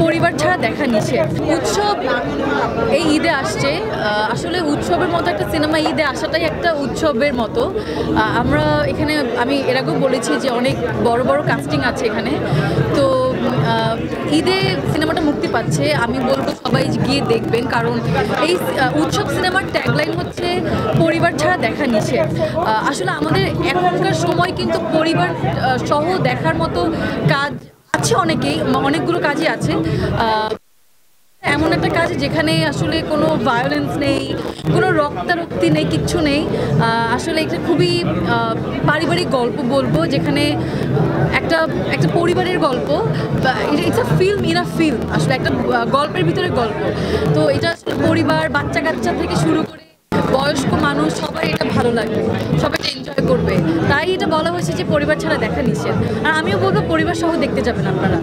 পরিবার ছাড়া দেখা নিষেধ। উৎসব এই ঈদে আসছে, আসলে উৎসবের মতো একটা সিনেমা ঈদে আসাটাই একটা উৎসবের মতো। আমরা এখানে আমি এর আগেও বলেছি যে অনেক বড় বড় কাস্টিং আছে এখানে। তো ঈদে সিনেমাটা মুক্তি পাচ্ছে, আমি বলবো সবাই গিয়ে দেখবেন, কারণ এই উৎসব সিনেমার ট্যাগলাইন হচ্ছে পরিবার ছাড়া দেখা নিষেধ। আসলে আমাদের এখনকার সময় কিন্তু পরিবার সহ দেখার মতো কাজ আছে, অনেকগুলো কাজই আছে। এমন একটা কাজ যেখানে আসলে কোনো ভায়োলেন্স নেই, কোনো রক্তারক্তি নেই, কিচ্ছু নেই। আসলে এটা খুবই পারিবারিক গল্প বলবো, যেখানে একটা একটা পরিবারের গল্প। It's a film in a film, আসলে একটা গল্পের ভিতরে গল্প। তো এটা আসলে পরিবার, বাচ্চা কাচ্চা থেকে শুরু করে বয়স্ক মানুষ সবাই এটা ভালো লাগবে, সবাই এটা এনজয় করবে। তাই এটা বলা হয়েছে যে পরিবার ছাড়া দেখা নিষেধ। আর আমিও বলবো পরিবার সহ দেখতে যাবেন আপনারা।